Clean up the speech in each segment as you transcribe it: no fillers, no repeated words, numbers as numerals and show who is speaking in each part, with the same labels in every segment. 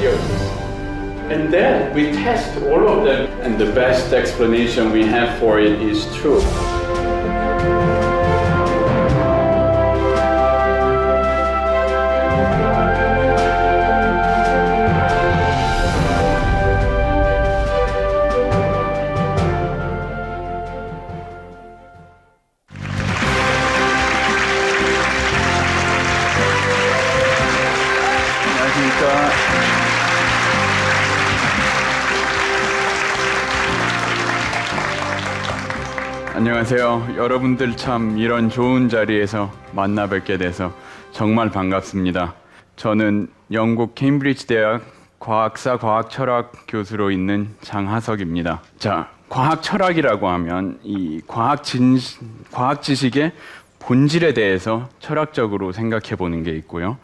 Speaker 1: theories. And then we test all of them, and the best explanation we have for it is truth.
Speaker 2: 안녕하세요. 여러분들 참 이런 좋은 자리에서 만나 뵙게 돼서 정말 반갑습니다. 저는 영국 케임브리지 대학 과학사 과학철학 교수로 있는 장하석입니다. 자, 과학철학이라고 하면 이 과학 지식의 본질에 대해서 철학적으로 생각해 보는 게 있고요.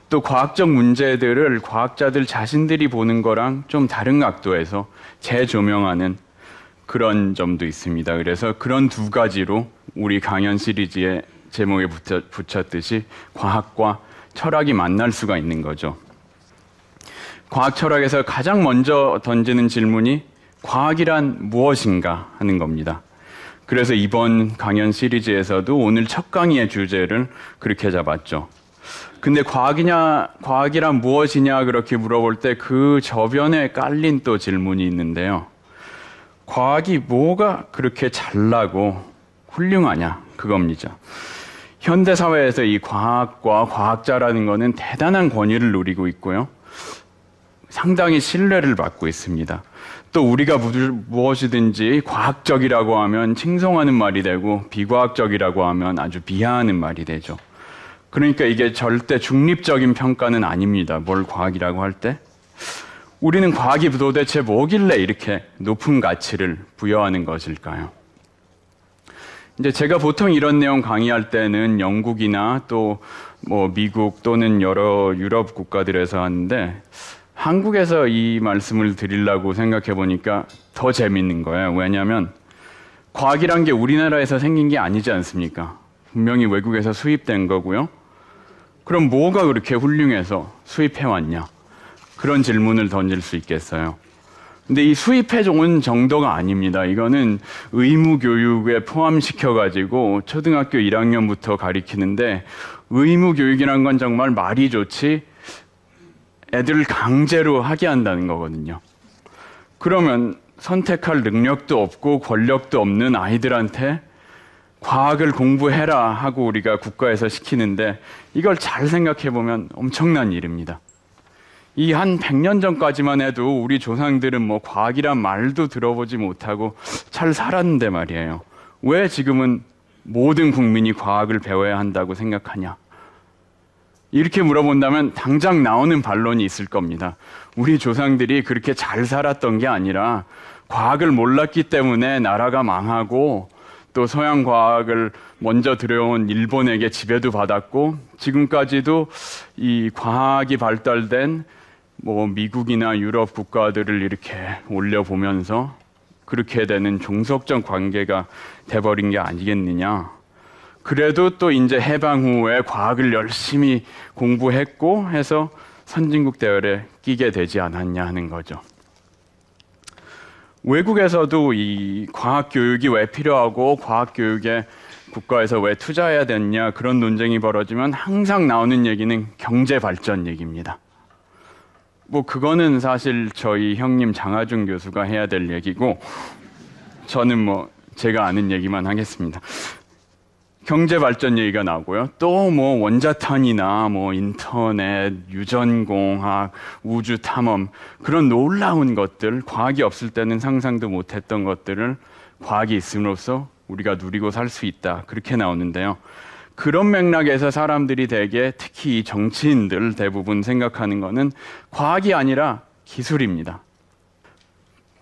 Speaker 2: 또 과학적 문제들을 과학자들 자신들이 보는 거랑 좀 다른 각도에서 재조명하는 그런 점도 있습니다. 그래서 그런 두 가지로 우리 강연 시리즈의 제목에 붙였듯이 과학과 철학이 만날 수가 있는 거죠. 과학 철학에서 가장 먼저 던지는 질문이 과학이란 무엇인가 하는 겁니다. 그래서 이번 강연 시리즈에서도 오늘 첫 강의의 주제를 그렇게 잡았죠. 근데 과학이란 무엇이냐 그렇게 물어볼 때 그 저변에 깔린 또 질문이 있는데요. 과학이 뭐가 그렇게 잘나고 훌륭하냐 그겁니다. 현대사회에서 이 과학과 과학자라는 것은 대단한 권위를 누리고 있고요. 상당히 신뢰를 받고 있습니다. 또 우리가 무엇이든지 과학적이라고 하면 칭송하는 말이 되고 비과학적이라고 하면 아주 비하하는 말이 되죠. 그러니까 이게 절대 중립적인 평가는 아닙니다. 뭘 과학이라고 할 때. 우리는 과학이 도대체 뭐길래 이렇게 높은 가치를 부여하는 것일까요? 이제 제가 보통 이런 내용 강의할 때는 영국이나 또 미국 또는 여러 유럽 국가들에서 하는데 한국에서 이 말씀을 드리려고 생각해 보니까 더 재밌는 거예요. 왜냐하면 과학이란 게 우리나라에서 생긴 게 아니지 않습니까? 분명히 외국에서 수입된 거고요. 그럼 뭐가 그렇게 훌륭해서 수입해 왔냐? 그런 질문을 던질 수 있겠어요. 근데 이 수입해 온 정도가 아닙니다. 이거는 의무 교육에 포함시켜가지고 초등학교 1학년부터 가리키는데 의무 교육이란 건 정말 말이 좋지 애들을 강제로 하게 한다는 거거든요. 그러면 선택할 능력도 없고 권력도 없는 아이들한테 과학을 공부해라 하고 우리가 국가에서 시키는데 이걸 잘 생각해 보면 엄청난 일입니다. 이 한 100년 전까지만 해도 우리 조상들은 과학이란 말도 들어보지 못하고 잘 살았는데 말이에요. 왜 지금은 모든 국민이 과학을 배워야 한다고 생각하냐? 이렇게 물어본다면 당장 나오는 반론이 있을 겁니다. 우리 조상들이 그렇게 잘 살았던 게 아니라 과학을 몰랐기 때문에 나라가 망하고 또 서양 과학을 먼저 들여온 일본에게 지배도 받았고 지금까지도 이 과학이 발달된 미국이나 유럽 국가들을 이렇게 올려보면서 그렇게 되는 종속적 관계가 돼버린 게 아니겠느냐. 그래도 또 이제 해방 후에 과학을 열심히 공부했고 해서 선진국 대열에 끼게 되지 않았냐 하는 거죠. 외국에서도 이 과학 교육이 왜 필요하고 과학 교육에 국가에서 왜 투자해야 되느냐 그런 논쟁이 벌어지면 항상 나오는 얘기는 경제 발전 얘기입니다. 그거는 사실 저희 형님 장하준 교수가 해야 될 얘기고 저는 제가 아는 얘기만 하겠습니다. 경제 발전 얘기가 나오고요. 또 원자탄이나 인터넷, 유전공학, 우주 탐험 그런 놀라운 것들, 과학이 없을 때는 상상도 못했던 것들을 과학이 있음으로써 우리가 누리고 살 수 있다. 그렇게 나오는데요. 그런 맥락에서 사람들이 대개 특히 정치인들 대부분 생각하는 거는 과학이 아니라 기술입니다.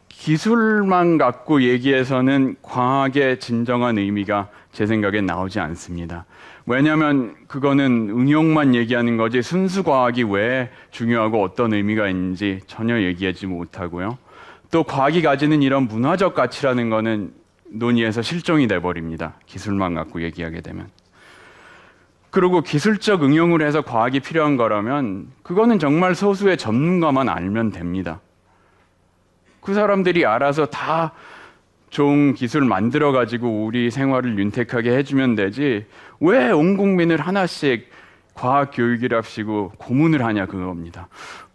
Speaker 2: 기술만 갖고 얘기해서는 과학의 진정한 의미가 제 생각엔 나오지 않습니다. 왜냐하면 그거는 응용만 얘기하는 거지 순수 과학이 왜 중요하고 어떤 의미가 있는지 전혀 얘기하지 못하고요. 또 과학이 가지는 이런 문화적 가치라는 거는 논의에서 실종이 돼버립니다. 기술만 갖고 얘기하게 되면. 그리고 기술적 응용을 해서 과학이 필요한 거라면 그거는 정말 소수의 전문가만 알면 됩니다. 그 사람들이 알아서 다 좋은 기술 만들어 가지고 우리 생활을 윤택하게 해주면 되지 왜 온 국민을 하나씩 과학 교육이랍시고 고문을 하냐 그겁니다.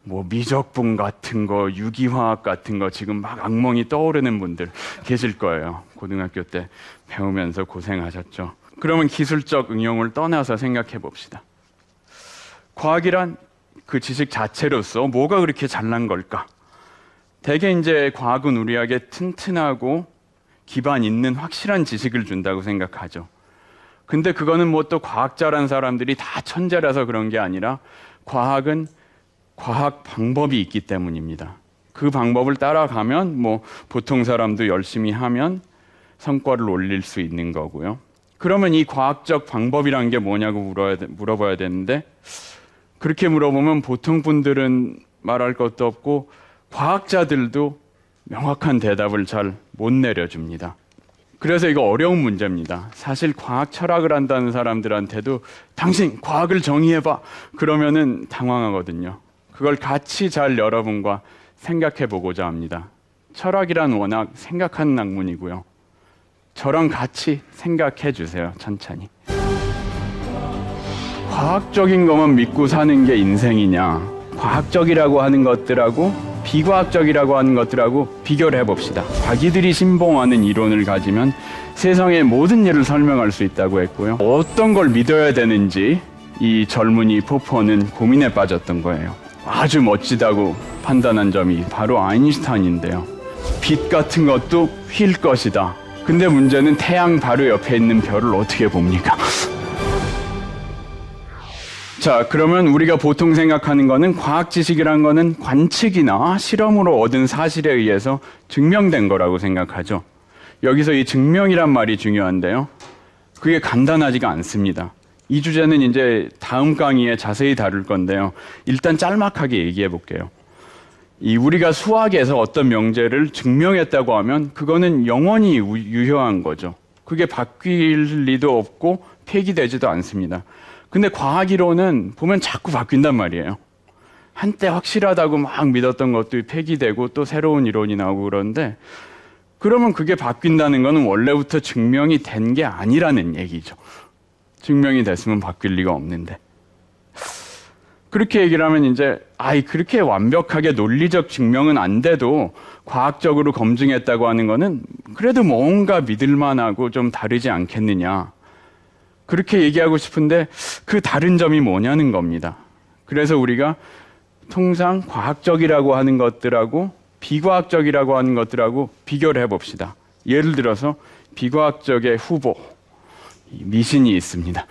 Speaker 2: 뭐 미적분 같은 거, 유기화학 같은 거 지금 막 악몽이 떠오르는 분들 계실 거예요. 고등학교 때 배우면서 고생하셨죠. 그러면 기술적 응용을 떠나서 생각해 봅시다. 과학이란 그 지식 자체로서 뭐가 그렇게 잘난 걸까? 대개 이제 과학은 우리에게 튼튼하고 기반 있는 확실한 지식을 준다고 생각하죠. 근데 그거는 뭐 또 과학자란 사람들이 다 천재라서 그런 게 아니라 과학은 과학 방법이 있기 때문입니다. 그 방법을 따라가면 뭐 보통 사람도 열심히 하면 성과를 올릴 수 있는 거고요. 그러면 이 과학적 방법이란 게 뭐냐고 물어봐야 되는데 그렇게 물어보면 보통 분들은 말할 것도 없고 과학자들도 명확한 대답을 잘 못 내려줍니다. 그래서 이거 어려운 문제입니다. 사실 과학 철학을 한다는 사람들한테도 당신 과학을 정의해봐 그러면은 당황하거든요. 그걸 같이 잘 여러분과 생각해 보고자 합니다. 철학이란 워낙 생각하는 학문이고요. 저랑 같이 생각해 주세요. 천천히. 과학적인 것만 믿고 사는 게 인생이냐? 과학적이라고 하는 것들하고 비과학적이라고 하는 것들하고 비교를 해봅시다. 자기들이 신봉하는 이론을 가지면 세상의 모든 일을 설명할 수 있다고 했고요. 어떤 걸 믿어야 되는지 이 젊은이 포퍼는 고민에 빠졌던 거예요. 아주 멋지다고 판단한 점이 바로 아인슈타인인데요. 빛 같은 것도 휠 것이다. 근데 문제는 태양 바로 옆에 있는 별을 어떻게 봅니까? 자, 그러면 우리가 보통 생각하는 거는 과학 지식이란 거는 관측이나 실험으로 얻은 사실에 의해서 증명된 거라고 생각하죠. 여기서 이 증명이란 말이 중요한데요. 그게 간단하지가 않습니다. 이 주제는 이제 다음 강의에 자세히 다룰 건데요. 일단 짤막하게 얘기해 볼게요. 우리가 수학에서 어떤 명제를 증명했다고 하면 그거는 영원히 유효한 거죠. 그게 바뀔 리도 없고 폐기되지도 않습니다. 근데 과학이론은 보면 자꾸 바뀐단 말이에요. 한때 확실하다고 막 믿었던 것도 폐기되고 또 새로운 이론이 나오고 그러는데 그러면 그게 바뀐다는 거는 원래부터 증명이 된 게 아니라는 얘기죠. 증명이 됐으면 바뀔 리가 없는데. 그렇게 얘기를 하면 이제 그렇게 완벽하게 논리적 증명은 안 돼도 과학적으로 검증했다고 하는 거는 그래도 뭔가 믿을 만하고 좀 다르지 않겠느냐. 그렇게 얘기하고 싶은데 그 다른 점이 뭐냐는 겁니다. 그래서 우리가 통상 과학적이라고 하는 것들하고 비과학적이라고 하는 것들하고 비교를 해봅시다. 예를 들어서 비과학적의 후보, 미신이 있습니다.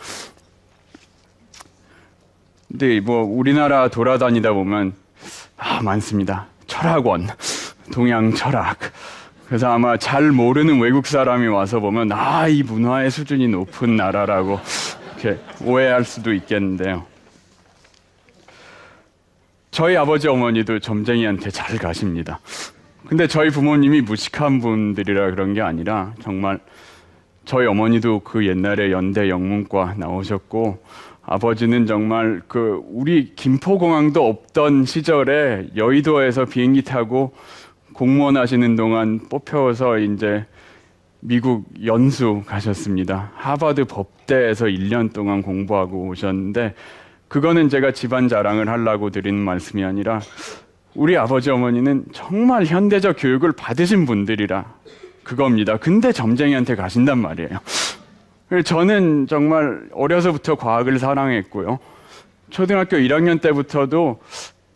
Speaker 2: 근데 뭐 우리나라 돌아다니다 보면 많습니다. 철학원, 동양 철학. 그래서 아마 잘 모르는 외국 사람이 와서 보면 이 문화의 수준이 높은 나라라고 이렇게 오해할 수도 있겠는데요. 저희 아버지 어머니도 점쟁이한테 잘 가십니다. 근데 저희 부모님이 무식한 분들이라 그런 게 아니라 정말 저희 어머니도 그 옛날에 연대 영문과 나오셨고 아버지는 정말 우리 김포공항도 없던 시절에 여의도에서 비행기 타고 공무원 하시는 동안 뽑혀서 이제 미국 연수 가셨습니다. 하버드 법대에서 1년 동안 공부하고 오셨는데 그거는 제가 집안 자랑을 하려고 드리는 말씀이 아니라 우리 아버지 어머니는 정말 현대적 교육을 받으신 분들이라 그겁니다. 근데 점쟁이한테 가신단 말이에요. 저는 정말 어려서부터 과학을 사랑했고요. 초등학교 1학년 때부터도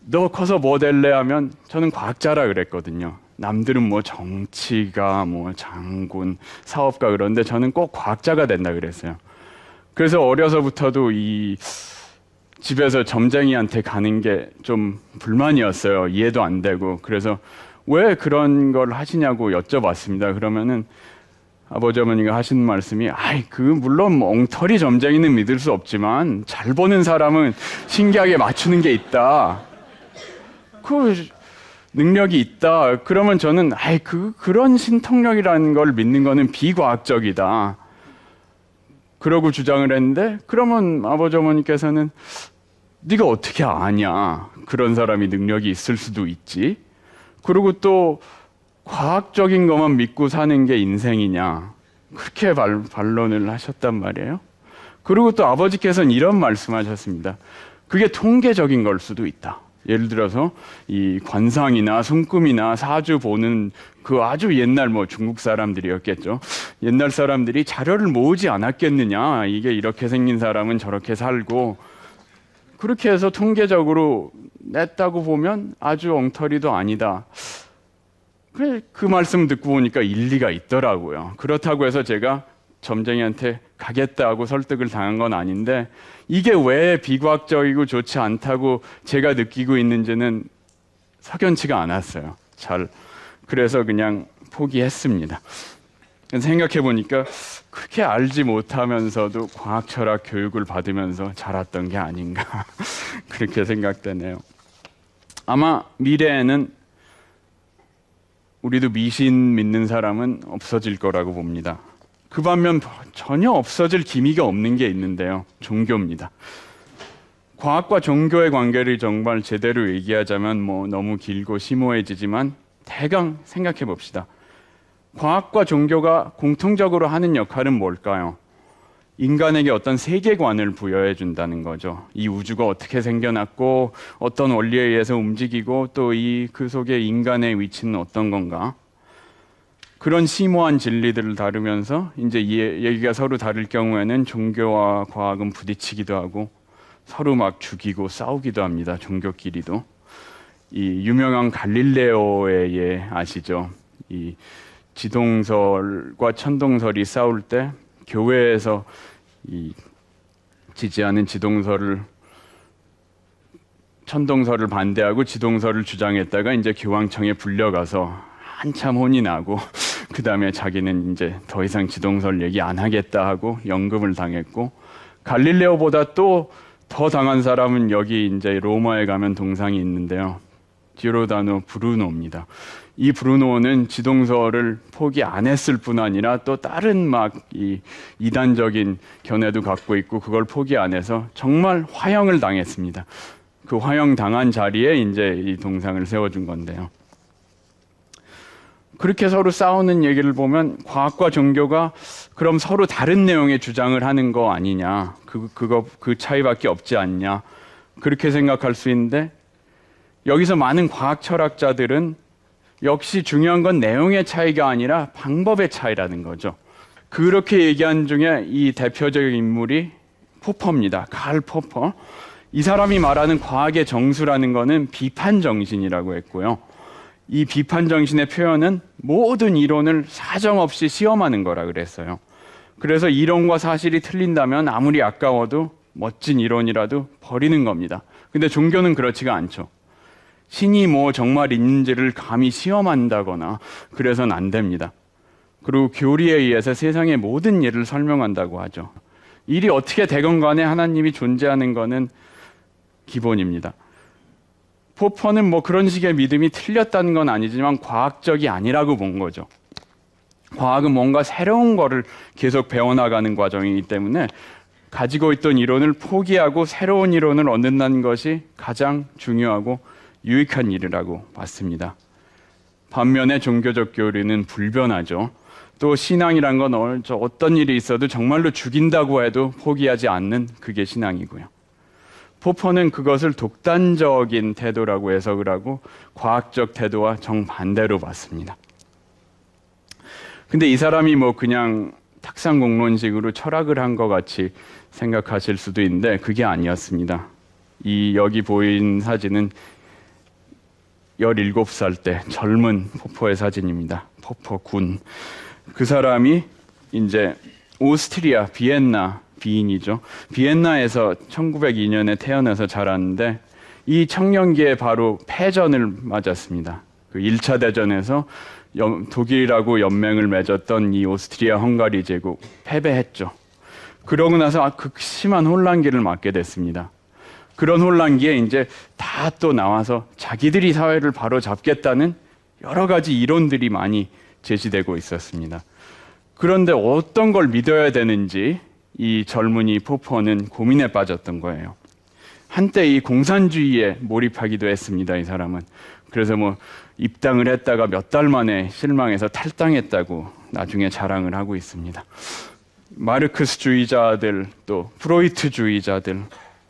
Speaker 2: 너 커서 뭐 될래 하면 저는 과학자라 그랬거든요. 남들은 뭐 정치가, 뭐 장군, 사업가 그런데 저는 꼭 과학자가 된다 그랬어요. 그래서 어려서부터도 집에서 점쟁이한테 가는 게 좀 불만이었어요. 이해도 안 되고. 그래서 왜 그런 걸 하시냐고 여쭤봤습니다. 그러면은 아버지 어머니가 하시는 말씀이 물론 엉터리 점쟁이는 믿을 수 없지만 잘 보는 사람은 신기하게 맞추는 게 있다. 그 능력이 있다. 그러면 저는 그런 신통력이라는 걸 믿는 거는 비과학적이다. 그러고 주장을 했는데 그러면 아버지 어머니께서는 네가 어떻게 아냐? 그런 사람이 능력이 있을 수도 있지. 그리고 또 과학적인 것만 믿고 사는 게 인생이냐? 그렇게 반론을 하셨단 말이에요. 그리고 또 아버지께서는 이런 말씀하셨습니다. 그게 통계적인 걸 수도 있다. 예를 들어서 이 관상이나 손금이나 사주 보는 그 아주 옛날 중국 사람들이었겠죠. 옛날 사람들이 자료를 모으지 않았겠느냐. 이게 이렇게 생긴 사람은 저렇게 살고 그렇게 해서 통계적으로 냈다고 보면 아주 엉터리도 아니다. 그 말씀 듣고 보니까 일리가 있더라고요. 그렇다고 해서 제가 점쟁이한테 가겠다고 설득을 당한 건 아닌데 이게 왜 비과학적이고 좋지 않다고 제가 느끼고 있는지는 석연치가 않았어요. 그래서 그냥 포기했습니다. 생각해 보니까 그렇게 알지 못하면서도 과학 철학 교육을 받으면서 자랐던 게 아닌가 그렇게 생각되네요. 아마 미래에는 우리도 미신 믿는 사람은 없어질 거라고 봅니다. 그 반면 전혀 없어질 기미가 없는 게 있는데요. 종교입니다. 과학과 종교의 관계를 정말 제대로 얘기하자면 너무 길고 심오해지지만 대강 생각해 봅시다. 과학과 종교가 공통적으로 하는 역할은 뭘까요? 인간에게 어떤 세계관을 부여해 준다는 거죠. 이 우주가 어떻게 생겨났고 어떤 원리에 의해서 움직이고 또 그 속에 인간의 위치는 어떤 건가? 그런 심오한 진리들을 다루면서 이제 이 얘기가 서로 다를 경우에는 종교와 과학은 부딪히기도 하고 서로 막 죽이고 싸우기도 합니다. 종교끼리도. 이 유명한 갈릴레오의 예 아시죠? 이 지동설과 천동설이 싸울 때 교회에서 이 지지하는 천동설을 반대하고 지동설을 주장했다가 이제 교황청에 불려가서 한참 혼이 나고 그 다음에 자기는 이제 더 이상 지동설 얘기 안 하겠다 하고 연금을 당했고 갈릴레오보다 또 더 당한 사람은 여기 이제 로마에 가면 동상이 있는데요. 지로다노 브루노입니다. 이 브루노는 지동설을 포기 안 했을 뿐 아니라 또 다른 이 이단적인 견해도 갖고 있고 그걸 포기 안 해서 정말 화형을 당했습니다. 그 화형 당한 자리에 이제 이 동상을 세워준 건데요. 그렇게 서로 싸우는 얘기를 보면 과학과 종교가 그럼 서로 다른 내용의 주장을 하는 거 아니냐. 그 차이밖에 없지 않냐. 그렇게 생각할 수 있는데 여기서 많은 과학 철학자들은 역시 중요한 건 내용의 차이가 아니라 방법의 차이라는 거죠. 그렇게 얘기한 중에 이 대표적인 인물이 포퍼입니다. 칼 포퍼. 이 사람이 말하는 과학의 정수라는 거는 비판 정신이라고 했고요. 이 비판 정신의 표현은 모든 이론을 사정없이 시험하는 거라 그랬어요. 그래서 이론과 사실이 틀린다면 아무리 아까워도 멋진 이론이라도 버리는 겁니다. 근데 종교는 그렇지가 않죠. 신이 정말 있는지를 감히 시험한다거나 그래서는 안 됩니다. 그리고 교리에 의해서 세상의 모든 일을 설명한다고 하죠. 일이 어떻게 되건 간에 하나님이 존재하는 것은 기본입니다. 포퍼는 그런 식의 믿음이 틀렸다는 건 아니지만 과학적이 아니라고 본 거죠. 과학은 뭔가 새로운 거를 계속 배워나가는 과정이기 때문에 가지고 있던 이론을 포기하고 새로운 이론을 얻는다는 것이 가장 중요하고 유익한 일이라고 봤습니다. 반면에 종교적 교리는 불변하죠. 또 신앙이란 건 어떤 일이 있어도 정말로 죽인다고 해도 포기하지 않는 그게 신앙이고요. 포퍼는 그것을 독단적인 태도라고 해석을 하고 과학적 태도와 정반대로 봤습니다. 근데 이 사람이 그냥 탁상공론식으로 철학을 한 것 같이 생각하실 수도 있는데 그게 아니었습니다. 여기 보인 사진은 17살 때 젊은 포퍼의 사진입니다. 포퍼 군. 그 사람이 이제 오스트리아 비엔나 비인이죠. 비엔나에서 1902년에 태어나서 자랐는데 이 청년기에 바로 패전을 맞았습니다. 그 1차 대전에서 독일하고 연맹을 맺었던 이 오스트리아 헝가리 제국 패배했죠. 그러고 나서 극심한 혼란기를 맞게 됐습니다. 그런 혼란기에 이제 다 또 나와서 자기들이 사회를 바로 잡겠다는 여러 가지 이론들이 많이 제시되고 있었습니다. 그런데 어떤 걸 믿어야 되는지 이 젊은이 포퍼는 고민에 빠졌던 거예요. 한때 이 공산주의에 몰입하기도 했습니다, 이 사람은. 그래서 뭐 입당을 했다가 몇 달 만에 실망해서 탈당했다고 나중에 자랑을 하고 있습니다. 마르크스주의자들, 또 프로이트주의자들,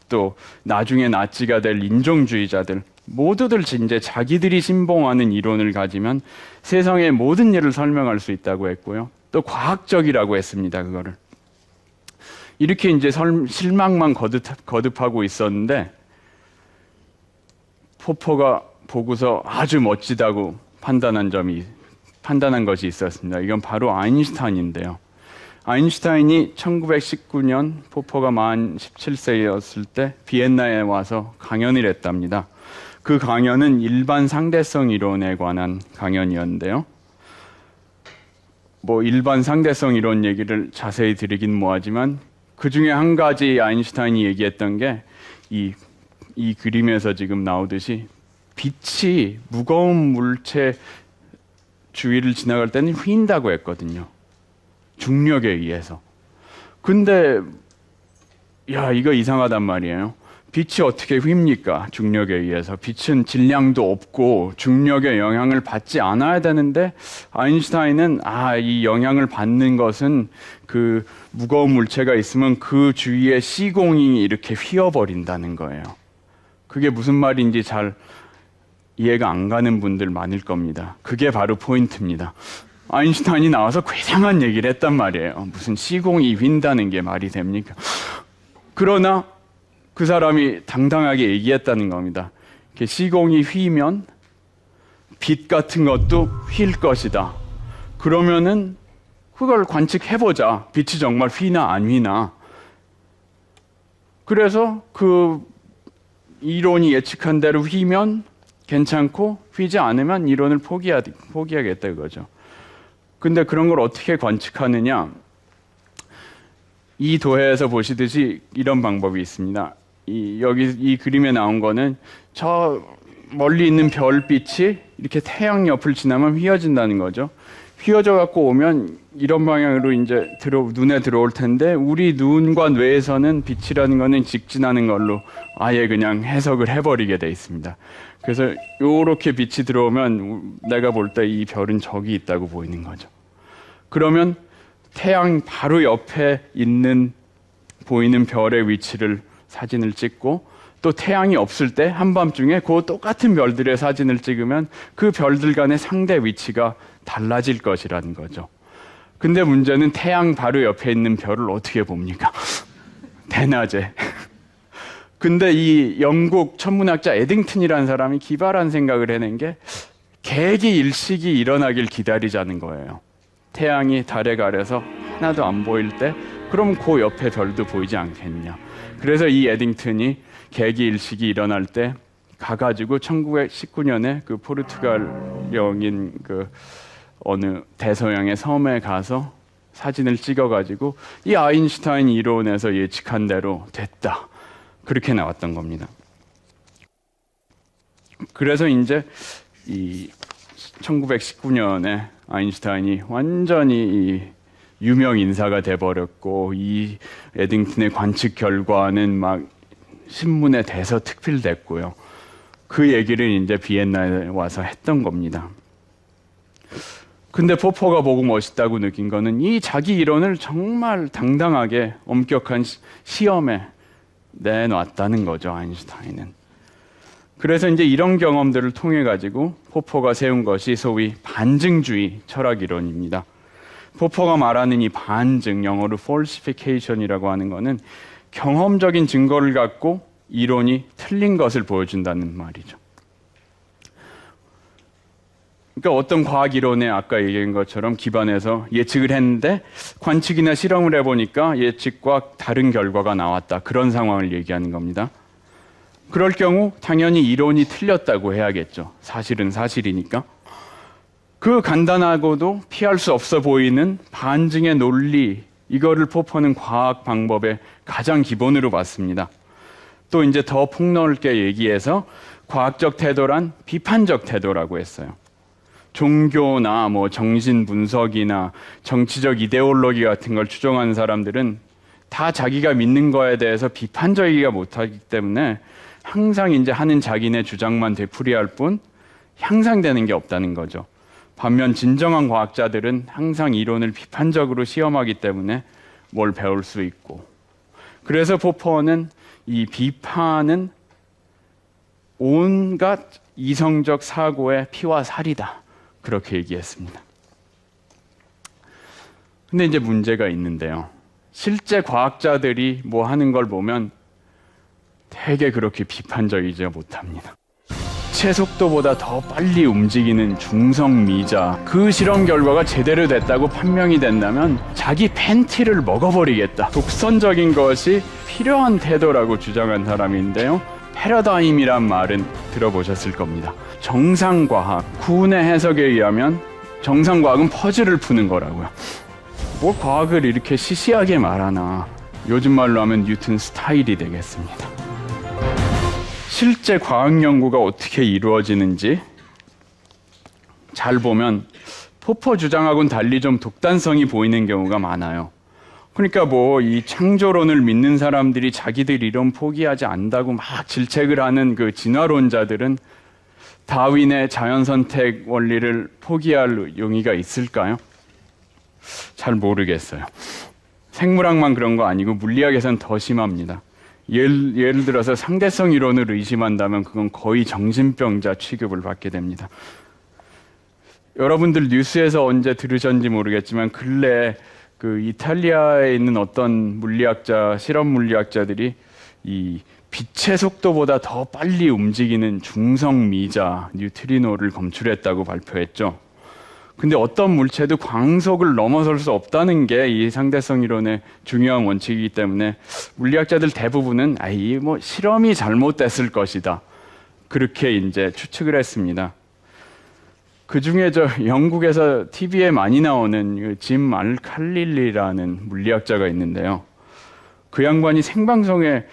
Speaker 2: 또 나중에 나치가 될 인종주의자들, 모두들 이제 자기들이 신봉하는 이론을 가지면 세상의 모든 일을 설명할 수 있다고 했고요. 또 과학적이라고 했습니다, 그거를. 이렇게 이제 실망만 거듭하고 있었는데, 포퍼가 보고서 아주 멋지다고 판단한 것이 있었습니다. 이건 바로 아인슈타인인데요. 아인슈타인이 1919년 포퍼가 만 17세였을 때 비엔나에 와서 강연을 했답니다. 그 강연은 일반 상대성 이론에 관한 강연이었는데요. 뭐 일반 상대성 이론 얘기를 자세히 드리긴 뭐하지만 그 중에 한 가지 아인슈타인이 얘기했던 게 이 그림에서 지금 나오듯이 빛이 무거운 물체 주위를 지나갈 때는 휜다고 했거든요. 중력에 의해서. 근데 이거 이상하단 말이에요. 빛이 어떻게 휩니까? 중력에 의해서. 빛은 질량도 없고 중력의 영향을 받지 않아야 되는데, 아인슈타인은 이 영향을 받는 것은 그 무거운 물체가 있으면 그 주위에 시공이 이렇게 휘어버린다는 거예요. 그게 무슨 말인지 잘 이해가 안 가는 분들 많을 겁니다. 그게 바로 포인트입니다. 아인슈타인이 나와서 괴상한 얘기를 했단 말이에요. 무슨 시공이 휜다는 게 말이 됩니까? 그러나 그 사람이 당당하게 얘기했다는 겁니다. 시공이 휘면 빛 같은 것도 휠 것이다. 그러면은 그걸 관측해보자. 빛이 정말 휘나 안 휘나. 그래서 그 이론이 예측한 대로 휘면 괜찮고 휘지 않으면 이론을 포기하겠다 이거죠. 근데 그런 걸 어떻게 관측하느냐? 이 도해에서 보시듯이 이런 방법이 있습니다. 여기 이 그림에 나온 거는 저 멀리 있는 별빛이 이렇게 태양 옆을 지나면 휘어진다는 거죠. 휘어져 갖고 오면 이런 방향으로 이제 눈에 들어올 텐데, 우리 눈과 뇌에서는 빛이라는 거는 직진하는 걸로 아예 그냥 해석을 해버리게 돼 있습니다. 그래서 요렇게 빛이 들어오면 내가 볼 때 이 별은 저기 있다고 보이는 거죠. 그러면 태양 바로 옆에 보이는 별의 위치를 사진을 찍고, 또 태양이 없을 때 한밤중에 그 똑같은 별들의 사진을 찍으면 그 별들 간의 상대 위치가 달라질 것이라는 거죠. 근데 문제는 태양 바로 옆에 있는 별을 어떻게 봅니까? 대낮에. 근데 이 영국 천문학자 에딩튼이라는 사람이 기발한 생각을 해낸 게 개기일식이 일어나길 기다리자는 거예요. 태양이 달에 가려서 하나도 안 보일 때, 그럼 그 옆에 별도 보이지 않겠냐. 그래서 이 에딩튼이 개기일식이 일어날 때 가가지고 1919년에 그 포르투갈령인 그 어느 대서양의 섬에 가서 사진을 찍어가지고 이 아인슈타인 이론에서 예측한 대로 됐다. 그렇게 나왔던 겁니다. 그래서 이제 이 1919년에 아인슈타인이 완전히 유명 인사가 돼버렸고, 이 에딩튼의 관측 결과는 막 신문에 대서특필됐고요. 그 얘기를 이제 비엔나에 와서 했던 겁니다. 근데 포퍼가 보고 멋있다고 느낀 거는 이 자기 이론을 정말 당당하게 엄격한 시험에 내놨다는 거죠, 아인슈타인은. 그래서 이제 이런 경험들을 통해 가지고 포퍼가 세운 것이 소위 반증주의 철학 이론입니다. 포퍼가 말하는 이 반증, 영어로 falsification이라고 하는 거는 경험적인 증거를 갖고 이론이 틀린 것을 보여준다는 말이죠. 그러니까 어떤 과학 이론에 아까 얘기한 것처럼 기반해서 예측을 했는데 관측이나 실험을 해보니까 예측과 다른 결과가 나왔다. 그런 상황을 얘기하는 겁니다. 그럴 경우 당연히 이론이 틀렸다고 해야겠죠. 사실은 사실이니까. 그 간단하고도 피할 수 없어 보이는 반증의 논리, 이거를 포퍼는 과학 방법의 가장 기본으로 봤습니다. 또 이제 더 폭넓게 얘기해서 과학적 태도란 비판적 태도라고 했어요. 종교나 정신 분석이나 정치적 이데올로기 같은 걸 추종하는 사람들은 다 자기가 믿는 거에 대해서 비판적이가 못하기 때문에 항상 이제 하는 자기네 주장만 되풀이할 뿐 향상되는 게 없다는 거죠. 반면 진정한 과학자들은 항상 이론을 비판적으로 시험하기 때문에 뭘 배울 수 있고, 그래서 포퍼는 이 비판은 온갖 이성적 사고의 피와 살이다, 그렇게 얘기했습니다. 근데 이제 문제가 있는데요. 실제 과학자들이 뭐 하는 걸 보면 되게 그렇게 비판적이지 못합니다. 빛의 속도보다 더 빨리 움직이는 중성미자, 그 실험 결과가 제대로 됐다고 판명이 된다면 자기 팬티를 먹어버리겠다, 독선적인 것이 필요한 태도라고 주장한 사람인데요. 패러다임이란 말은 들어보셨을 겁니다. 정상과학, 쿠hn의 해석에 의하면 정상과학은 퍼즐을 푸는 거라고요. 뭐 과학을 이렇게 시시하게 말하나, 요즘 말로 하면 뉴튼 스타일이 되겠습니다. 실제 과학 연구가 어떻게 이루어지는지 잘 보면 포퍼 주장하고는 달리 좀 독단성이 보이는 경우가 많아요. 그러니까 뭐 이 창조론을 믿는 사람들이 자기들 이론 포기하지 않는다고 막 질책을 하는 그 진화론자들은 다윈의 자연선택 원리를 포기할 용의가 있을까요? 잘 모르겠어요. 생물학만 그런 거 아니고 물리학에선 더 심합니다. 예를 들어서 상대성 이론을 의심한다면 그건 거의 정신병자 취급을 받게 됩니다. 여러분들 뉴스에서 언제 들으셨는지 모르겠지만 근래 그 이탈리아에 있는 어떤 물리학자, 실험 물리학자들이 이 빛의 속도보다 더 빨리 움직이는 중성미자 뉴트리노를 검출했다고 발표했죠. 근데 어떤 물체도 광속을 넘어설 수 없다는 게 이 상대성 이론의 중요한 원칙이기 때문에 물리학자들 대부분은 이 뭐 실험이 잘못됐을 것이다, 그렇게 이제 추측을 했습니다. 그 중에 저 영국에서 TV에 많이 나오는 짐 알칼릴리라는 물리학자가 있는데요. 그 양반이 생방송에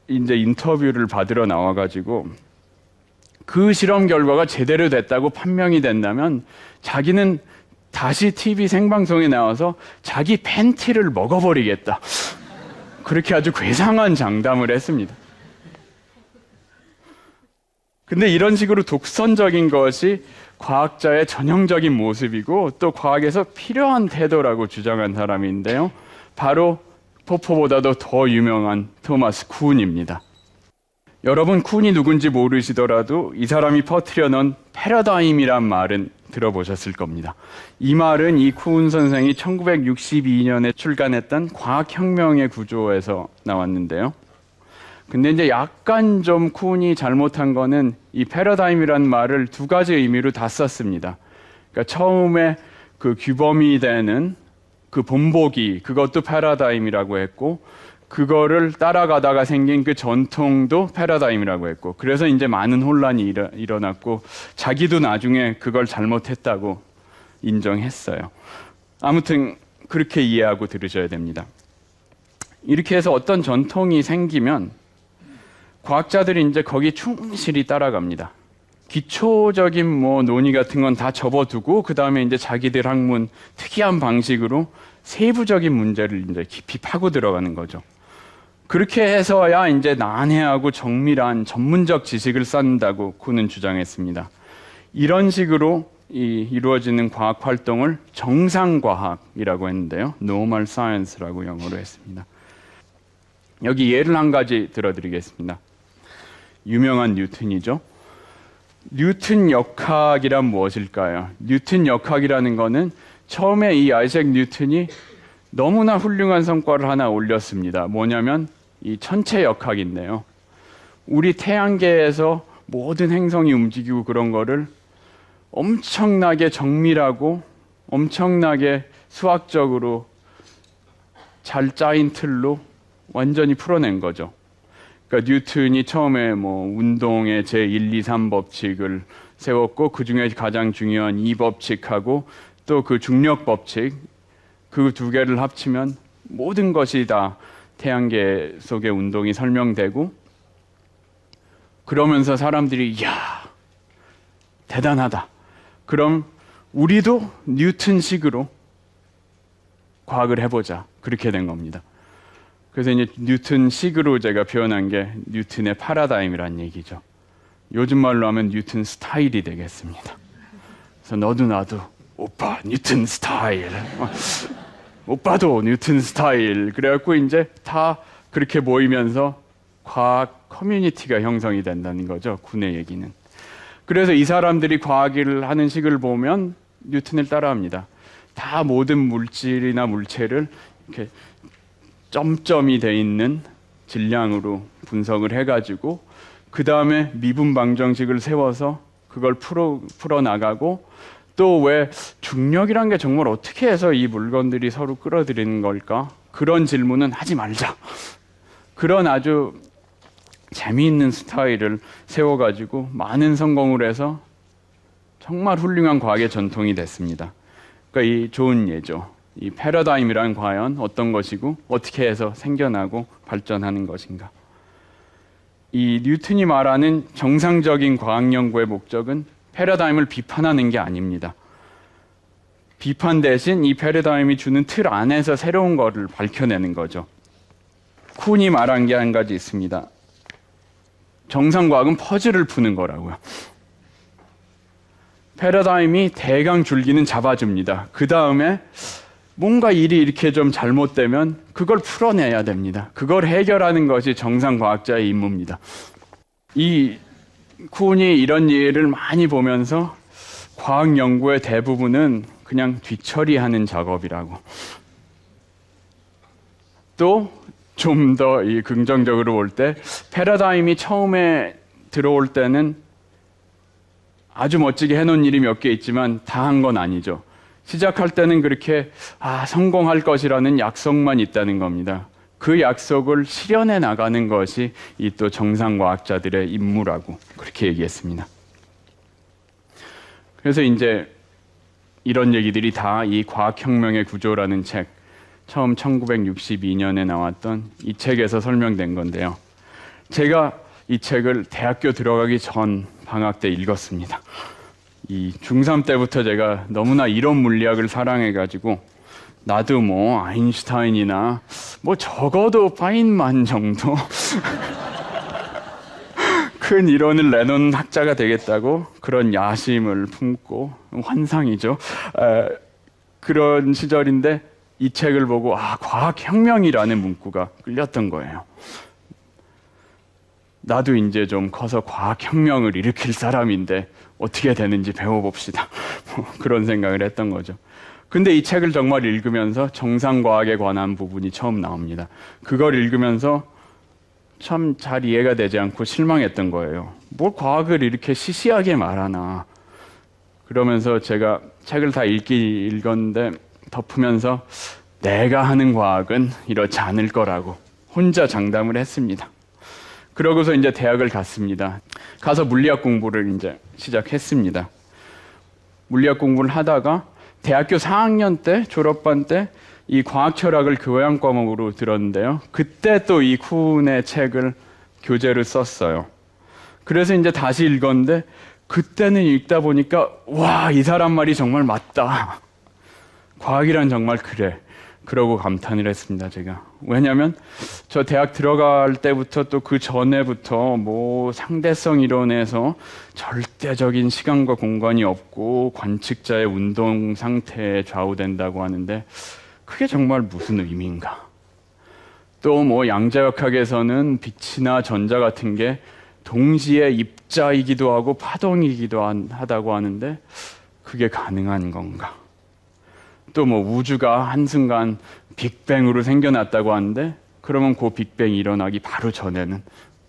Speaker 2: 이제 인터뷰를 받으러 나와가지고 그 실험 결과가 제대로 됐다고 판명이 된다면 자기는 다시 TV 생방송에 나와서 자기 팬티를 먹어버리겠다, 그렇게 아주 괴상한 장담을 했습니다. 근데 이런 식으로 독선적인 것이 과학자의 전형적인 모습이고 또 과학에서 필요한 태도라고 주장한 사람인데요. 바로 포퍼보다도 더 유명한 토마스 쿠hn입니다. 여러분 쿠hn이 누군지 모르시더라도 이 사람이 퍼뜨려 놓은 패러다임이란 말은 들어보셨을 겁니다. 이 말은 이 쿠hn 선생이 1962년에 출간했던 과학혁명의 구조에서 나왔는데요. 근데 이제 약간 좀 쿠hn이 잘못한 거는 이 패러다임이란 말을 두 가지 의미로 다 썼습니다. 그러니까 처음에 그 규범이 되는 그 본보기, 그것도 패러다임이라고 했고, 그거를 따라가다가 생긴 그 전통도 패러다임이라고 했고, 그래서 이제 많은 혼란이 일어났고 자기도 나중에 그걸 잘못했다고 인정했어요. 아무튼 그렇게 이해하고 들으셔야 됩니다. 이렇게 해서 어떤 전통이 생기면 과학자들이 이제 거기 충실히 따라갑니다. 기초적인 뭐 논의 같은 건 다 접어두고 그 다음에 이제 자기들 학문 특이한 방식으로 세부적인 문제를 이제 깊이 파고 들어가는 거죠. 그렇게 해서야 이제 난해하고 정밀한 전문적 지식을 쌓는다고 쿠hn은 주장했습니다. 이런 식으로 이루어지는 과학 활동을 정상과학이라고 했는데요. Normal Science라고 영어로 했습니다. 여기 예를 한 가지 들어드리겠습니다. 유명한 뉴턴이죠. 뉴턴 역학이란 무엇일까요? 뉴턴 역학이라는 거는 처음에 이 아이작 뉴턴이 너무나 훌륭한 성과를 하나 올렸습니다. 뭐냐면 이 천체 역학인데요. 우리 태양계에서 모든 행성이 움직이고 그런 거를 엄청나게 정밀하고 엄청나게 수학적으로 잘 짜인 틀로 완전히 풀어낸 거죠. 그러니까 뉴턴이 처음에 뭐 운동의 제1, 2, 3법칙을 세웠고 그 중에 가장 중요한 이 법칙하고 또 그 중력 법칙, 그 두 개를 합치면 모든 것이 다 태양계 속의 운동이 설명되고, 그러면서 사람들이 이야 대단하다, 그럼 우리도 뉴턴식으로 과학을 해보자, 그렇게 된 겁니다. 그래서 이제 뉴턴식으로 제가 표현한 게 뉴턴의 파라다임이란 얘기죠. 요즘 말로 하면 뉴턴 스타일이 되겠습니다. 그래서 너도 나도 오빠 뉴턴 스타일, 오빠도 뉴턴 스타일. 그래갖고 이제 다 그렇게 모이면서 과학 커뮤니티가 형성이 된다는 거죠. 군의 얘기는. 그래서 이 사람들이 과학을 하는 식을 보면 뉴턴을 따라합니다. 다 모든 물질이나 물체를 이렇게 점점이 돼 있는 질량으로 분석을 해가지고 그 다음에 미분 방정식을 세워서 그걸 풀어 나가고 또 왜 중력이란 게 정말 어떻게 해서 이 물건들이 서로 끌어들이는 걸까? 그런 질문은 하지 말자. 그런 아주 재미있는 스타일을 세워가지고 많은 성공을 해서 정말 훌륭한 과학의 전통이 됐습니다. 그러니까 이 좋은 예죠. 이 패러다임이란 과연 어떤 것이고 어떻게 해서 생겨나고 발전하는 것인가. 이 뉴턴이 말하는 정상적인 과학 연구의 목적은 패러다임을 비판하는 게 아닙니다. 비판 대신 이 패러다임이 주는 틀 안에서 새로운 것을 밝혀내는 거죠. 쿤이 말한 게 한 가지 있습니다. 정상과학은 퍼즐을 푸는 거라고요. 패러다임이 대강 줄기는 잡아줍니다. 그 다음에 뭔가 일이 이렇게 좀 잘못되면 그걸 풀어내야 됩니다. 그걸 해결하는 것이 정상과학자의 임무입니다. 이 쿤이 이런 예를 많이 보면서 과학 연구의 대부분은 그냥 뒤처리하는 작업이라고. 또 좀 더 긍정적으로 볼 때 패러다임이 처음에 들어올 때는 아주 멋지게 해놓은 일이 몇 개 있지만 다 한 건 아니죠. 시작할 때는 그렇게 성공할 것이라는 약속만 있다는 겁니다. 그 약속을 실현해 나가는 것이 이 또 정상과학자들의 임무라고 그렇게 얘기했습니다. 그래서 이제 이런 얘기들이 다 이 과학혁명의 구조라는 책, 처음 1962년에 나왔던 이 책에서 설명된 건데요. 제가 이 책을 대학교 들어가기 전 방학 때 읽었습니다. 이 중3 때부터 제가 너무나 이론 물리학을 사랑해가지고 나도 뭐 아인슈타인이나 뭐 적어도 파인만 정도 큰 이론을 내놓은 학자가 되겠다고 그런 야심을 품고 환상이죠. 그런 시절인데 이 책을 보고 과학혁명이라는 문구가 끌렸던 거예요. 나도 이제 좀 커서 과학혁명을 일으킬 사람인데 어떻게 되는지 배워봅시다. 그런 생각을 했던 거죠. 근데 이 책을 정말 읽으면서 정상과학에 관한 부분이 처음 나옵니다. 그걸 읽으면서 참 잘 이해가 되지 않고 실망했던 거예요. 뭘 과학을 이렇게 시시하게 말하나. 그러면서 제가 책을 다 읽었는데 덮으면서 내가 하는 과학은 이렇지 않을 거라고 혼자 장담을 했습니다. 그러고서 이제 대학을 갔습니다. 가서 물리학 공부를 이제 시작했습니다. 물리학 공부를 하다가 대학교 4학년 때 졸업반 때 이 과학 철학을 교양 과목으로 들었는데요. 그때 또 이 쿤의 책을 교재로 썼어요. 그래서 이제 다시 읽었는데 그때는 읽다 보니까 와, 이 사람 말이 정말 맞다. 과학이란 정말 그래. 그러고 감탄을 했습니다, 제가. 왜냐하면 저 대학 들어갈 때부터 또 그 전에부터 뭐 상대성 이론에서 절대적인 시간과 공간이 없고 관측자의 운동 상태에 좌우된다고 하는데 그게 정말 무슨 의미인가? 또 뭐 양자역학에서는 빛이나 전자 같은 게 동시에 입자이기도 하고 파동이기도 하다고 하는데 그게 가능한 건가? 또 뭐 우주가 한순간 빅뱅으로 생겨났다고 하는데 그러면 그 빅뱅이 일어나기 바로 전에는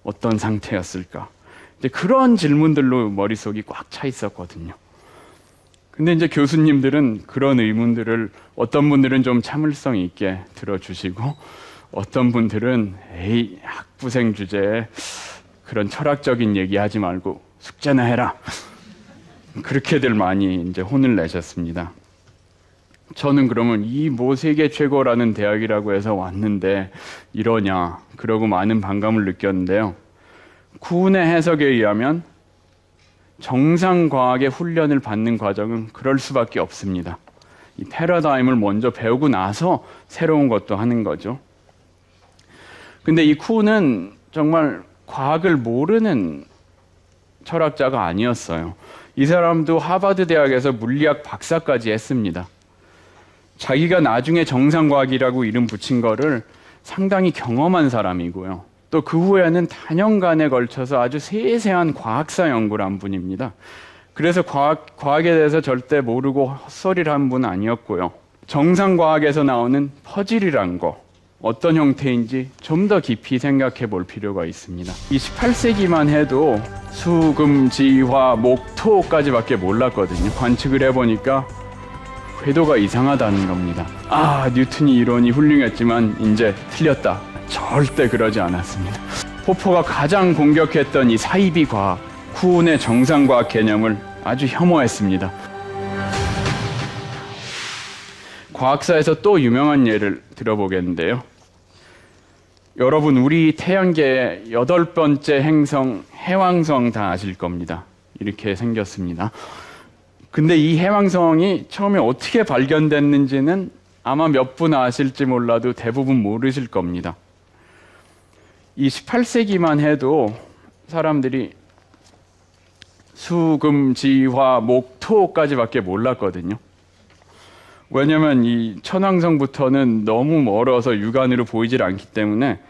Speaker 2: 어떤 상태였을까? 이제 그런 질문들로 머릿속이 꽉 차 있었거든요. 근데 이제 교수님들은 그런 의문들을 어떤 분들은 좀 참을성 있게 들어주시고 어떤 분들은 에이, 학부생 주제에 그런 철학적인 얘기 하지 말고 숙제나 해라. 그렇게들 많이 이제 혼을 내셨습니다. 저는 그러면 이 뭐 세계 최고라는 대학이라고 해서 왔는데 이러냐 그러고 많은 반감을 느꼈는데요. 쿤의 해석에 의하면 정상과학의 훈련을 받는 과정은 그럴 수밖에 없습니다. 이 패러다임을 먼저 배우고 나서 새로운 것도 하는 거죠. 근데 이 쿠는 정말 과학을 모르는 철학자가 아니었어요. 이 사람도 하버드 대학에서 물리학 박사까지 했습니다. 자기가 나중에 정상과학이라고 이름 붙인 거를 상당히 경험한 사람이고요. 또 그 후에는 단연간에 걸쳐서 아주 세세한 과학사 연구를 한 분입니다. 그래서 과학에 대해서 절대 모르고 헛소리를 한 분은 아니었고요. 정상과학에서 나오는 퍼즐이란 거, 어떤 형태인지 좀 더 깊이 생각해 볼 필요가 있습니다. 이 18세기만 해도 수, 금, 지, 화, 목, 토까지밖에 몰랐거든요. 관측을 해보니까 궤도가 이상하다는 겁니다. 뉴턴이 이론이 훌륭했지만 이제 틀렸다. 절대 그러지 않았습니다. 포퍼가 가장 공격했던 이 사이비 과학, 쿠온의 정상과학 개념을 아주 혐오했습니다. 과학사에서 또 유명한 예를 들어보겠는데요. 여러분, 우리 태양계의 8번째 행성 해왕성 다 아실 겁니다. 이렇게 생겼습니다. 근데 이 해왕성이 처음에 어떻게 발견됐는지는 아마 몇 분 아실지 몰라도 대부분 모르실 겁니다. 이 18세기만 해도 사람들이 수, 금, 지, 화, 목, 토까지밖에 몰랐거든요. 왜냐면 이 천왕성부터는 너무 멀어서 육안으로 보이질 않기 때문에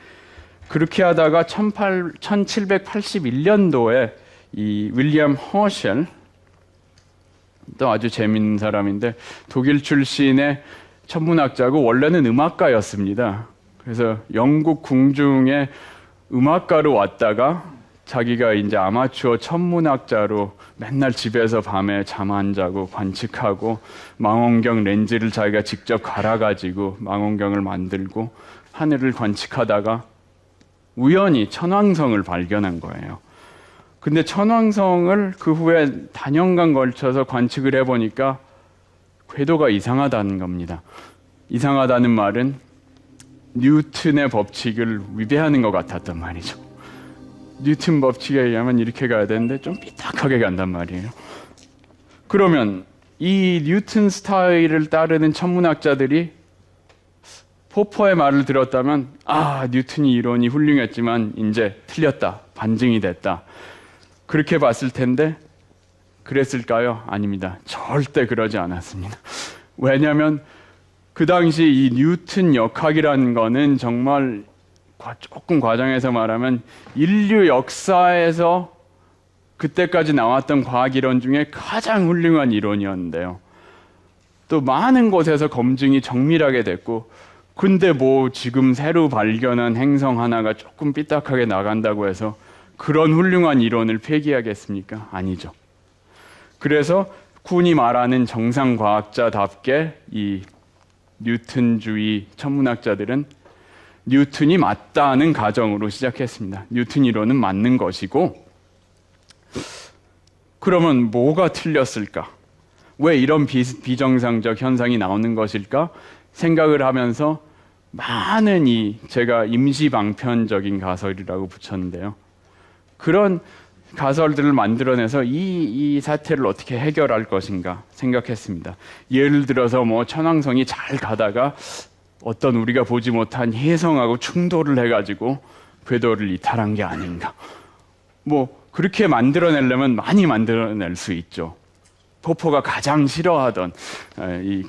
Speaker 2: 그렇게 하다가 1781년도에 이 윌리엄 허셜, 또 아주 재밌는 사람인데 독일 출신의 천문학자고 원래는 음악가였습니다. 그래서 영국 궁중에 음악가로 왔다가 자기가 이제 아마추어 천문학자로 맨날 집에서 밤에 잠 안 자고 관측하고 망원경 렌즈를 자기가 직접 갈아가지고 망원경을 만들고 하늘을 관측하다가 우연히 천왕성을 발견한 거예요. 근데 천왕성을 그 후에 단연간 걸쳐서 관측을 해보니까 궤도가 이상하다는 겁니다. 이상하다는 말은 뉴턴의 법칙을 위배하는 것 같았단 말이죠. 뉴턴 법칙에 의하면 이렇게 가야 되는데 좀 삐딱하게 간단 말이에요. 그러면 이 뉴턴 스타일을 따르는 천문학자들이 포퍼의 말을 들었다면 뉴턴이 이론이 훌륭했지만 이제 틀렸다, 반증이 됐다, 그렇게 봤을 텐데 그랬을까요? 아닙니다. 절대 그러지 않았습니다. 왜냐하면 그 당시 이 뉴턴 역학이라는 거는 정말 조금 과장해서 말하면 인류 역사에서 그때까지 나왔던 과학 이론 중에 가장 훌륭한 이론이었는데요. 또 많은 곳에서 검증이 정밀하게 됐고, 근데 뭐 지금 새로 발견한 행성 하나가 조금 삐딱하게 나간다고 해서 그런 훌륭한 이론을 폐기하겠습니까? 아니죠. 그래서 쿤이 말하는 정상과학자답게 이 뉴턴주의 천문학자들은 뉴턴이 맞다는 가정으로 시작했습니다. 뉴턴 이론은 맞는 것이고, 그러면 뭐가 틀렸을까? 왜 이런 비정상적 현상이 나오는 것일까? 생각을 하면서 많은 제가 임시방편적인 가설이라고 붙였는데요. 그런 가설들을 만들어내서 이 사태를 어떻게 해결할 것인가 생각했습니다. 예를 들어서 뭐 천왕성이 잘 가다가 어떤 우리가 보지 못한 혜성하고 충돌을 해가지고 궤도를 이탈한 게 아닌가. 뭐 그렇게 만들어내려면 많이 만들어낼 수 있죠. 포퍼가 가장 싫어하던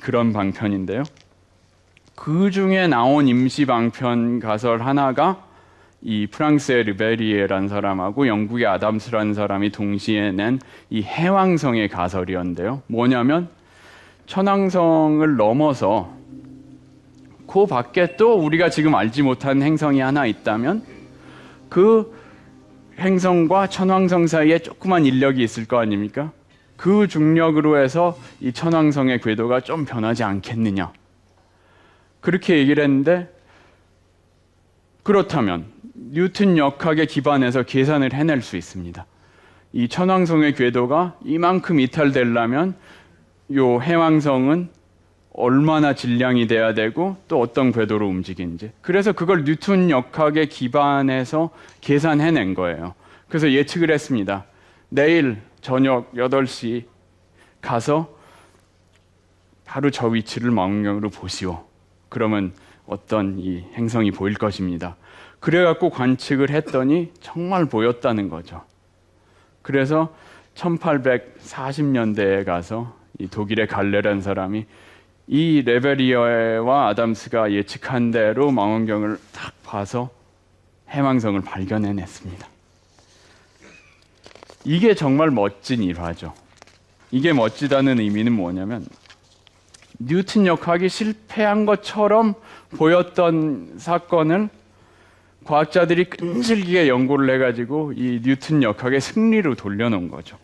Speaker 2: 그런 방편인데요. 그 중에 나온 임시방편 가설 하나가 이 프랑스의 르베리에라는 사람하고 영국의 아담스라는 사람이 동시에 낸 이 해왕성의 가설이었는데요. 뭐냐면 천왕성을 넘어서 그 밖에 또 우리가 지금 알지 못한 행성이 하나 있다면 그 행성과 천왕성 사이에 조그만 인력이 있을 거 아닙니까? 그 중력으로 해서 이 천왕성의 궤도가 좀 변하지 않겠느냐. 그렇게 얘기를 했는데, 그렇다면 뉴턴 역학에 기반해서 계산을 해낼 수 있습니다. 이 천왕성의 궤도가 이만큼 이탈되려면 요 해왕성은 얼마나 질량이 돼야 되고 또 어떤 궤도로 움직이는지. 그래서 그걸 뉴턴 역학에 기반해서 계산해낸 거예요. 그래서 예측을 했습니다. 내일 저녁 8시 가서 바로 저 위치를 망원경으로 보시오. 그러면 어떤 이 행성이 보일 것입니다. 그래갖고 관측을 했더니 정말 보였다는 거죠. 그래서 1840년대에 가서 이 독일의 갈레라는 사람이 이 레베리어와 아담스가 예측한 대로 망원경을 딱 봐서 해왕성을 발견해냈습니다. 이게 정말 멋진 일화죠. 이게 멋지다는 의미는 뭐냐면 뉴턴 역학이 실패한 것처럼 보였던 사건을 과학자들이 끈질기게 연구를 해가지고 이 뉴턴 역학의 승리로 돌려놓은 거죠.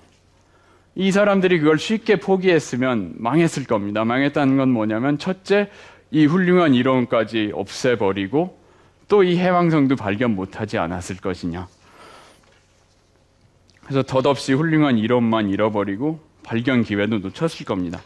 Speaker 2: 이 사람들이 그걸 쉽게 포기했으면 망했을 겁니다. 망했다는 건 뭐냐면 첫째, 이 훌륭한 이론까지 없애버리고 또 이 해왕성도 발견 못하지 않았을 것이냐. 그래서 덧없이 훌륭한 이론만 잃어버리고 발견 기회도 놓쳤을 겁니다.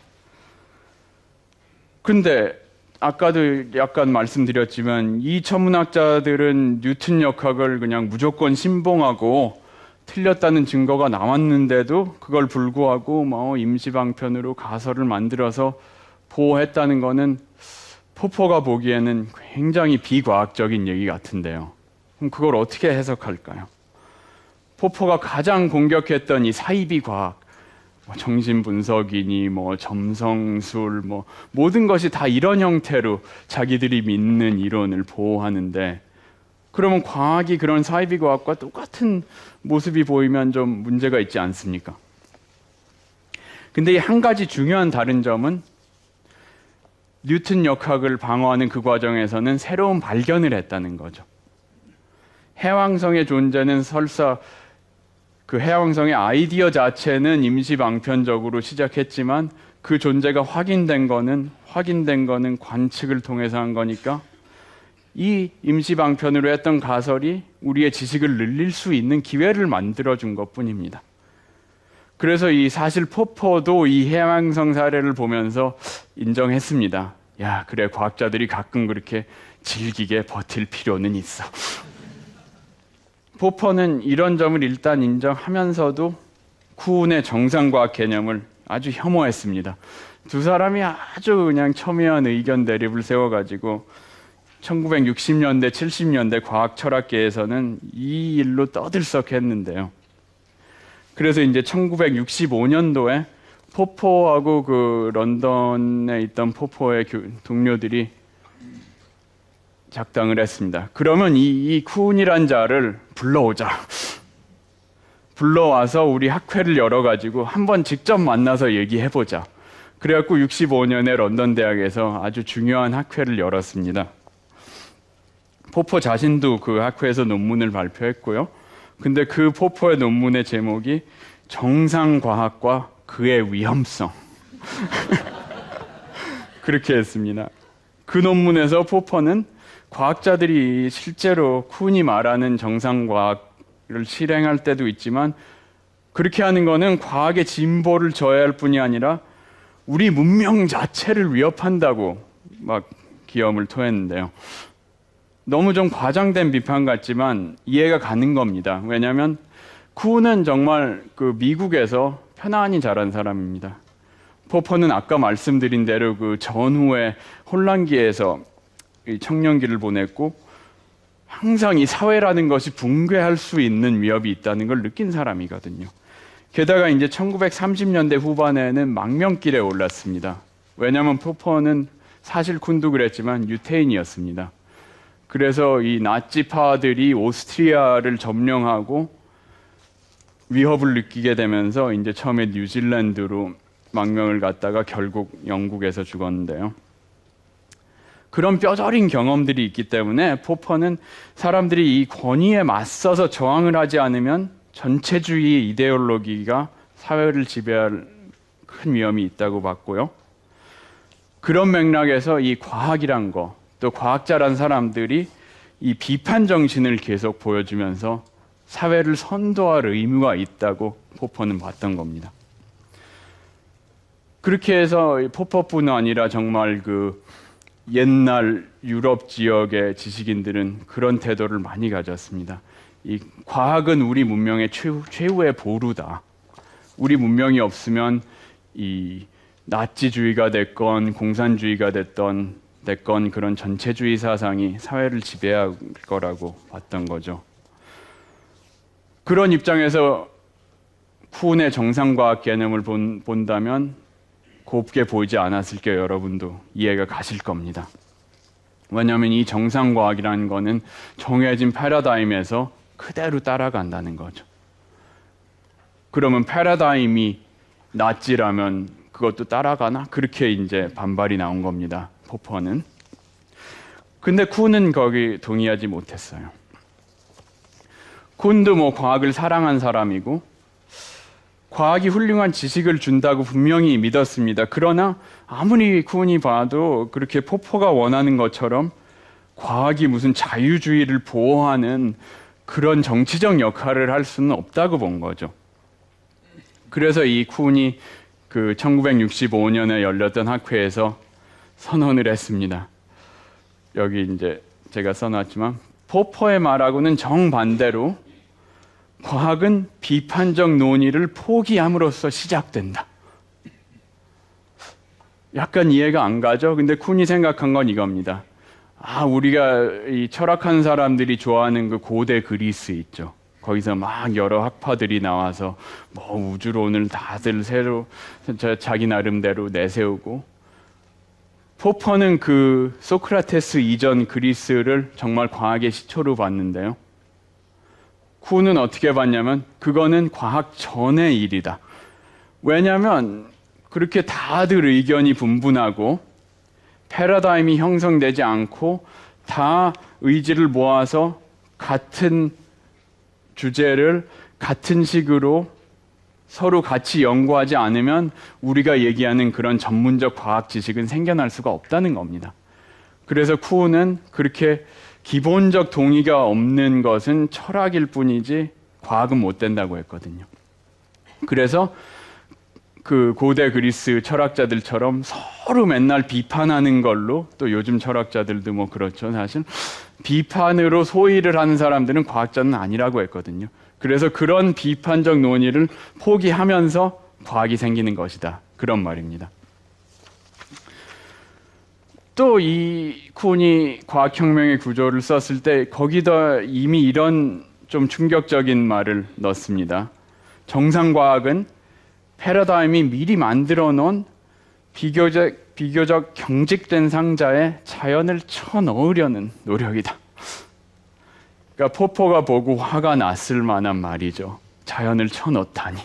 Speaker 2: 근데 아까도 약간 말씀드렸지만 이 천문학자들은 뉴턴 역학을 그냥 무조건 신봉하고 틀렸다는 증거가 나왔는데도 그걸 불구하고 뭐 임시방편으로 가설을 만들어서 보호했다는 거는 포퍼가 보기에는 굉장히 비과학적인 얘기 같은데요. 그럼 그걸 어떻게 해석할까요? 포퍼가 가장 공격했던 이 사이비 과학, 정신분석이니 점성술 모든 것이 다 이런 형태로 자기들이 믿는 이론을 보호하는데, 그러면 과학이 그런 사이비 과학과 똑같은 모습이 보이면 좀 문제가 있지 않습니까? 근데 이 한 가지 중요한 다른 점은 뉴턴 역학을 방어하는 그 과정에서는 새로운 발견을 했다는 거죠. 해왕성의 존재는 설사 그 해왕성의 아이디어 자체는 임시방편적으로 시작했지만 그 존재가 확인된 거는 관측을 통해서 한 거니까 이 임시방편으로 했던 가설이 우리의 지식을 늘릴 수 있는 기회를 만들어준 것뿐입니다. 그래서 이 사실 포퍼도 이 해왕성 사례를 보면서 인정했습니다. 야, 그래, 과학자들이 가끔 그렇게 질기게 버틸 필요는 있어. 포퍼는 이런 점을 일단 인정하면서도 쿠운의 정상과학 개념을 아주 혐오했습니다. 두 사람이 아주 그냥 첨예한 의견 대립을 세워가지고 1960년대, 70년대 과학 철학계에서는 이 일로 떠들썩했는데요. 그래서 이제 1965년도에 포퍼하고 그 런던에 있던 포퍼의 동료들이 작당을 했습니다. 그러면 이 쿠운이란 자를 불러오자. 불러와서 우리 학회를 열어가지고 한번 직접 만나서 얘기해보자. 그래갖고 65년에 런던 대학에서 아주 중요한 학회를 열었습니다. 포퍼 자신도 그 학회에서 논문을 발표했고요. 근데 그 포퍼의 논문의 제목이 정상과학과 그의 위험성. 그렇게 했습니다. 그 논문에서 포퍼는 과학자들이 실제로 쿠운이 말하는 정상과학을 실행할 때도 있지만 그렇게 하는 거는 과학의 진보를 저해할 뿐이 아니라 우리 문명 자체를 위협한다고 막 기염을 토했는데요. 너무 좀 과장된 비판 같지만 이해가 가는 겁니다. 왜냐하면 쿠운은 정말 그 미국에서 편안히 자란 사람입니다. 포퍼는 아까 말씀드린 대로 그 전후에 혼란기에서 청년기를 보냈고 항상 이 사회라는 것이 붕괴할 수 있는 위협이 있다는 걸 느낀 사람이거든요. 게다가 이제 1930년대 후반에는 망명길에 올랐습니다. 왜냐하면 포퍼는 사실 쿤도 그랬지만 유태인이었습니다. 그래서 이 나치파들이 오스트리아를 점령하고 위협을 느끼게 되면서 이제 처음에 뉴질랜드로 망명을 갔다가 결국 영국에서 죽었는데요. 그런 뼈저린 경험들이 있기 때문에 포퍼는 사람들이 이 권위에 맞서서 저항을 하지 않으면 전체주의 이데올로기가 사회를 지배할 큰 위험이 있다고 봤고요. 그런 맥락에서 이 과학이란 거, 또 과학자란 사람들이 이 비판 정신을 계속 보여주면서 사회를 선도할 의무가 있다고 포퍼는 봤던 겁니다. 그렇게 해서 포퍼뿐 아니라 정말 그 옛날 유럽 지역의 지식인들은 그런 태도를 많이 가졌습니다. 이 과학은 우리 문명의 최후의 보루다. 우리 문명이 없으면 이 나치주의가 됐건 공산주의가 됐던 됐건 그런 전체주의 사상이 사회를 지배할 거라고 봤던 거죠. 그런 입장에서 쿤의 정상과학 개념을 본다면 곱게 보이지 않았을 게 여러분도 이해가 가실 겁니다. 왜냐하면 이 정상과학이라는 거는 정해진 패러다임에서 그대로 따라간다는 거죠. 그러면 패러다임이 낫지라면 그것도 따라가나? 그렇게 이제 반발이 나온 겁니다. 포퍼는. 근데 쿤은 거기 동의하지 못했어요. 쿤도 뭐 과학을 사랑한 사람이고 과학이 훌륭한 지식을 준다고 분명히 믿었습니다. 그러나 아무리 쿤이 봐도 그렇게 포퍼가 원하는 것처럼 과학이 무슨 자유주의를 보호하는 그런 정치적 역할을 할 수는 없다고 본 거죠. 그래서 이 쿤이 그 1965년에 열렸던 학회에서 선언을 했습니다. 여기 이제 제가 써놨지만 포퍼의 말하고는 정반대로 과학은 비판적 논의를 포기함으로써 시작된다. 약간 이해가 안 가죠? 근데 쿤이 생각한 건 이겁니다. 우리가 이 철학하는 사람들이 좋아하는 그 고대 그리스 있죠. 거기서 막 여러 학파들이 나와서 뭐 우주론을 다들 새로 자기 나름대로 내세우고, 포퍼는 그 소크라테스 이전 그리스를 정말 과학의 시초로 봤는데요. 쿤은 어떻게 봤냐면 그거는 과학 전의 일이다. 왜냐하면 그렇게 다들 의견이 분분하고 패러다임이 형성되지 않고 다 의지를 모아서 같은 주제를 같은 식으로 서로 같이 연구하지 않으면 우리가 얘기하는 그런 전문적 과학 지식은 생겨날 수가 없다는 겁니다. 그래서 쿤은 그렇게 기본적 동의가 없는 것은 철학일 뿐이지 과학은 못 된다고 했거든요. 그래서 그 고대 그리스 철학자들처럼 서로 맨날 비판하는 걸로, 또 요즘 철학자들도 뭐 그렇죠. 사실 비판으로 소위를 하는 사람들은 과학자는 아니라고 했거든요. 그래서 그런 비판적 논의를 포기하면서 과학이 생기는 것이다. 그런 말입니다. 또 이 쿤이 과학혁명의 구조를 썼을 때 거기다 이미 이런 좀 충격적인 말을 넣습니다. 정상과학은 패러다임이 미리 만들어 놓은 비교적 경직된 상자에 자연을 쳐넣으려는 노력이다. 그러니까 포퍼가 보고 화가 났을 만한 말이죠. 자연을 쳐넣다니.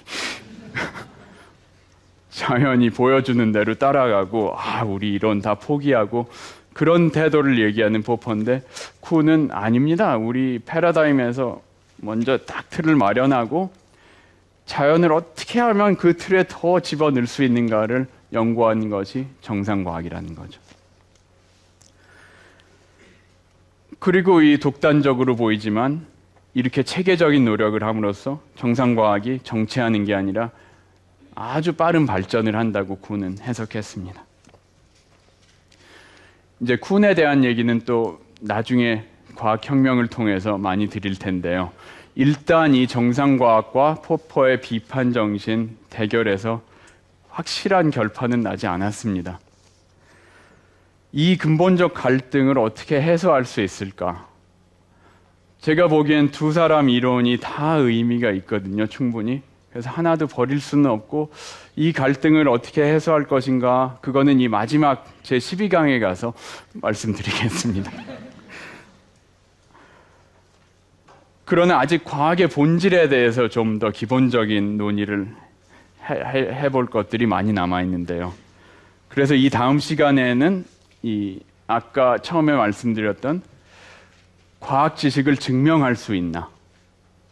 Speaker 2: 자연이 보여주는 대로 따라가고 우리 이론 다 포기하고 그런 태도를 얘기하는 포퍼인데, 쿤은 아닙니다. 우리 패러다임에서 먼저 딱 틀을 마련하고 자연을 어떻게 하면 그 틀에 더 집어넣을 수 있는가를 연구하는 것이 정상과학이라는 거죠. 그리고 이 독단적으로 보이지만 이렇게 체계적인 노력을 함으로써 정상과학이 정체하는 게 아니라 아주 빠른 발전을 한다고 쿤은 해석했습니다. 이제 쿤에 대한 얘기는 또 나중에 과학혁명을 통해서 많이 드릴 텐데요. 일단 이 정상과학과 포퍼의 비판 정신 대결에서 확실한 결판은 나지 않았습니다. 이 근본적 갈등을 어떻게 해소할 수 있을까? 제가 보기엔 두 사람 이론이 다 의미가 있거든요, 충분히. 그래서 하나도 버릴 수는 없고, 이 갈등을 어떻게 해소할 것인가, 그거는 이 마지막 제 12강에 가서 말씀드리겠습니다. 그러나 아직 과학의 본질에 대해서 좀 더 기본적인 논의를 해볼 것들이 많이 남아있는데요. 그래서 이 다음 시간에는 이 아까 처음에 말씀드렸던 과학 지식을 증명할 수 있나,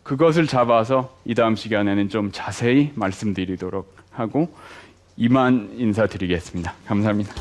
Speaker 2: 그것을 잡아서 이 다음 시간에는 좀 자세히 말씀드리도록 하고 이만 인사드리겠습니다. 감사합니다.